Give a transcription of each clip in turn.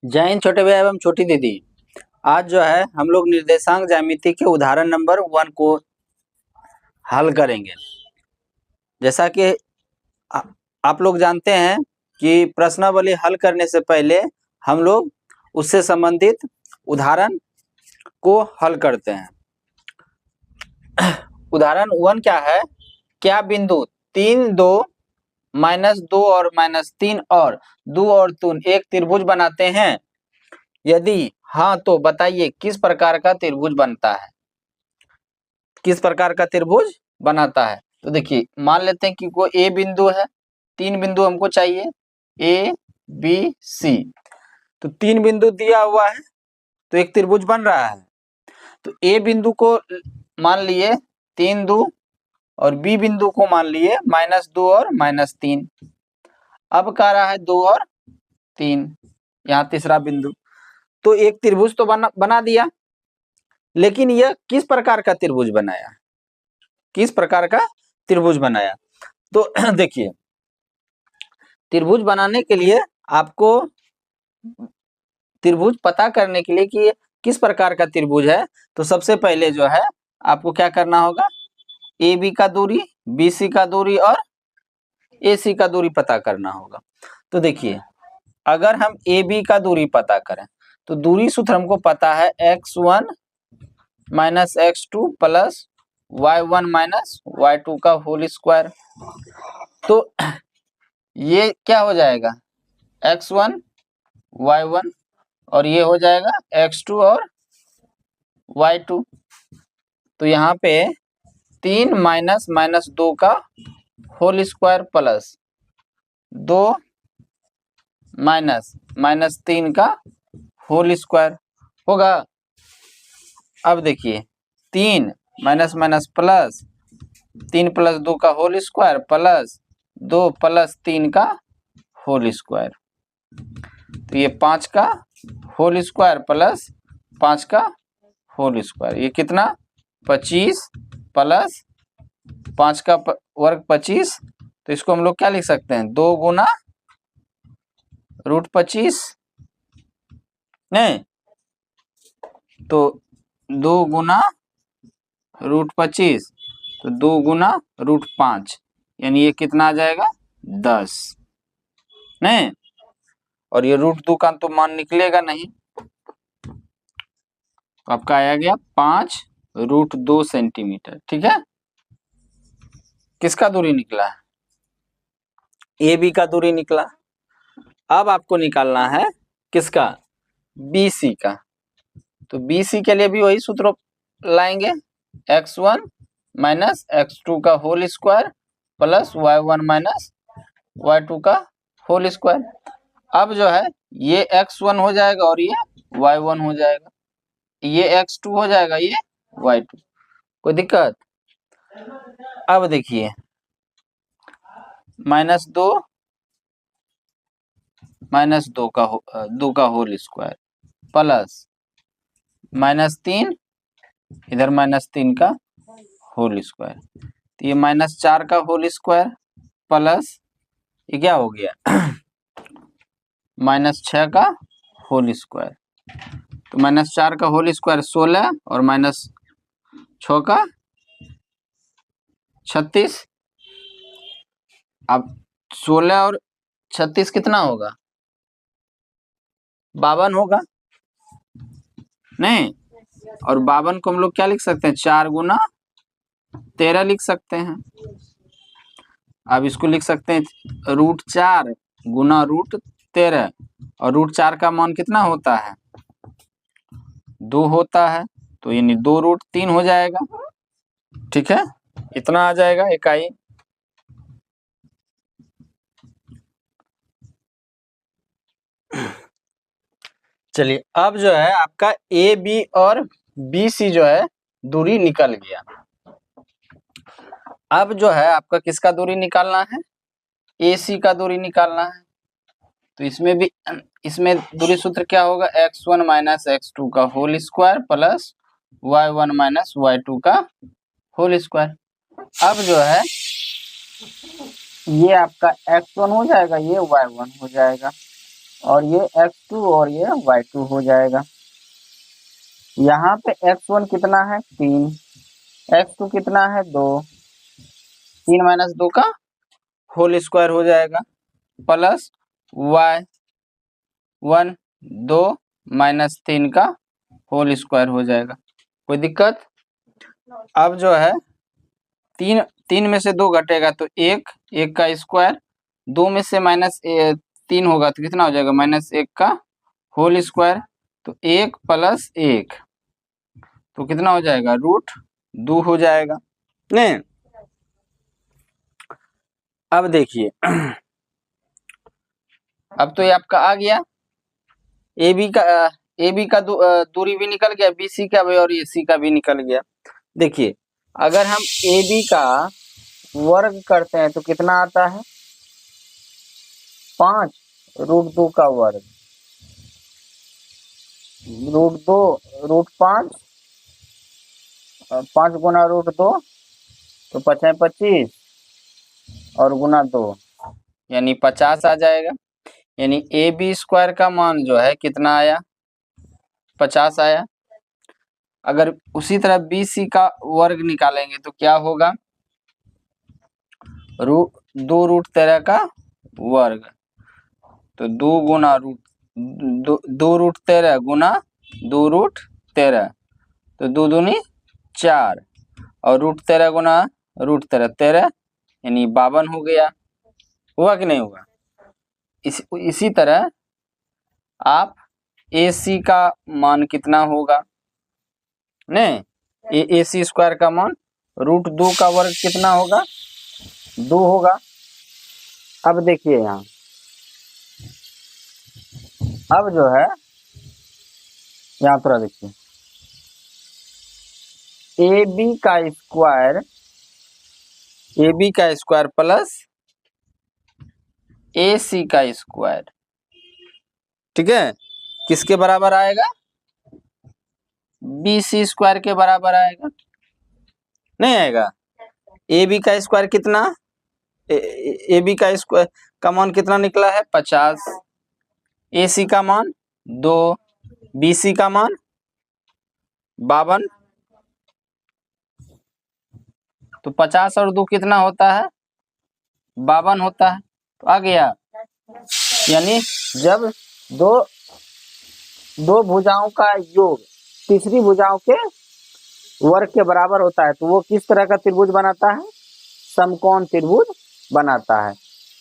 जय हिंद छोटे भैया एवं छोटी दीदी। आज जो है हम लोग निर्देशांक ज्यामिति के उदाहरण नंबर 1 को हल करेंगे। जैसा कि आप लोग जानते हैं कि प्रश्नावली हल करने से पहले हम लोग उससे संबंधित उदाहरण को हल करते हैं। उदाहरण 1 क्या है? क्या बिंदु 3, 2, -2 और -3 और 2 और 3 एक त्रिभुज बनाते हैं? यदि हाँ तो बताइए किस प्रकार का त्रिभुज बनता है, किस प्रकार का त्रिभुज बनाता है। तो देखिए मान लेते हैं कि कोई ए बिंदु है, 3 बिंदु हमको चाहिए ए बी सी। तो 3 बिंदु दिया हुआ है तो एक त्रिभुज बन रहा है। तो ए बिंदु को मान लिए 3, 2 और बी बिंदु को मान लिए -2 और -3। अब कह रहा है 2 और 3, यहाँ तीसरा बिंदु। तो एक त्रिभुज तो बना दिया, लेकिन यह किस प्रकार का त्रिभुज बनाया, किस प्रकार का त्रिभुज बनाया। तो देखिए त्रिभुज बनाने के लिए आपको त्रिभुज पता करने के लिए कि ये किस प्रकार का त्रिभुज है, तो सबसे पहले जो है आपको क्या करना होगा, ए बी का दूरी, बी सी का दूरी और ए सी का दूरी पता करना होगा। तो देखिए अगर हम ए बी का दूरी पता करें तो दूरी सूत्र हमको पता है x1 - x2 plus y1 - y2 का होल स्क्वायर। तो ये क्या हो जाएगा, x1 y1 और ये हो जाएगा x2 और y2। तो यहाँ पे 3 - 2 का होल स्क्वायर प्लस 2 - 3 का होल स्क्वायर होगा। अब देखिए 3 माइनस प्लस 3 + 2 का होल स्क्वायर प्लस 2 + 3 का होल स्क्वायर। तो ये 5 का होल स्क्वायर प्लस 5 का होल स्क्वायर, ये कितना 25 प्लस 5 का वर्ग 25। तो इसको हम लोग क्या लिख सकते हैं, 2 गुना √25 नहीं, तो 2 गुना √25, तो 2 गुना √5 यानी ये कितना आ जाएगा 10 नहीं, और ये √2 का तो मान निकलेगा नहीं, तो आपका आया गया 5 √2 सेंटीमीटर। ठीक है, किसका दूरी निकला है, ए बी का दूरी निकला। अब आपको निकालना है किसका, बी सी का। तो बी सी के लिए भी वही सूत्र लाएंगे, x1 - x2 का whole square plus y1 - y2 का होल स्क्वायर। अब जो है ये x1 हो जाएगा और ये y1 हो जाएगा, ये x2 हो जाएगा, ये y2। कोई दिक्कत? अब देखिए -2 का होल स्क्वायर प्लस -3 इधर -3 का होल स्क्वायर, तो ये -4 का होल स्क्वायर प्लस ये क्या हो गया -6 का होल स्क्वायर। तो -4 का होल स्क्वायर 16 और -6 का 36। अब 16 और 36 कितना होगा, 52 होगा नहीं, और 52 को हम लोग क्या लिख सकते हैं, 4 गुना 13 लिख सकते हैं। अब इसको लिख सकते हैं √4 गुना √13, और √4 का मान कितना होता है, 2 होता है, तो यानी 2√3 हो जाएगा। ठीक है, इतना आ जाएगा इकाई। चलिए अब जो है आपका ए बी और बी सी जो है दूरी निकल गया। अब जो है आपका किसका दूरी निकालना है, ए सी का दूरी निकालना है। तो इसमें दूरी सूत्र क्या होगा, x1 - x2 का whole square plus y1 - y2 का होल स्क्वायर। अब जो है ये आपका x1 हो जाएगा, ये y1 हो जाएगा। और ये x2 और ये y2 हो जाएगा। यहाँ पे x1 कितना है 3, x2 कितना है 2, 3 माइनस 2 का होल स्क्वायर हो जाएगा प्लस y1 2 माइनस 3 का होल स्क्वायर हो जाएगा। कोई दिक्कत? अब जो है 3 में से 2 घटेगा तो 1 का स्क्वायर, 2 में से माइनस 3 होगा तो कितना हो जाएगा -1 का होल स्क्वायर, तो 1 प्लस 1 तो कितना हो जाएगा √2 हो जाएगा। नहीं, अब देखिए अब तो ये आपका आ गया, ए बी का दूरी भी निकल गया, बी सी का भी और ए सी का भी निकल गया। देखिए अगर हम ए बी का वर्ग करते हैं तो कितना आता है 5 √2 का वर्ग, √2 √5, 5 गुना √2 तो 5 है 25 और गुना 2 यानी 50 आ जाएगा। यानी ए बी स्क्वायर का मान जो है कितना आया 50 आया। अगर उसी तरह बी सी का वर्ग निकालेंगे तो क्या होगा 2√13 का वर्ग, तो 2 गुना √13 गुना 2√13 तो 2 दूनी 4 और √13 गुना √13 13 यानी 52 हो गया। हुआ कि नहीं हुआ? इसी तरह आप ए सी का मान कितना होगा, नहीं ए सी स्क्वायर का मान √2 का वर्ग कितना होगा 2 होगा। अब देखिए यहाँ, अब जो है यहाँ थोड़ा देखिए ए बी का स्क्वायर प्लस ए सी का स्क्वायर, ठीक है, किसके बराबर आएगा बी सी स्क्वायर के बराबर आएगा, नहीं आएगा। ए बी का स्क्वायर कितना, ए बी का स्क्वायर का मान कितना निकला है 50, ए सी का मान 2, बी सी का मान 52, तो 50 और 2 कितना होता है 52 होता है, तो आ गया। यानी जब दो भुजाओं का योग तीसरी भुजाओं के वर्ग के बराबर होता है तो वो किस तरह का त्रिभुज बनाता है, समकोण त्रिभुज बनाता है।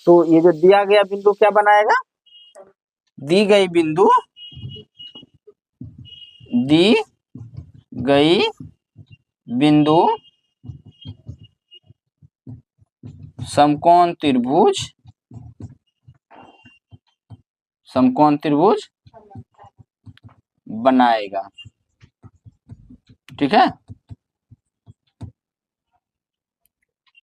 तो ये जो दिया गया बिंदु क्या बनाएगा, दी गई बिंदु समकोण त्रिभुज बनाएगा, ठीक है।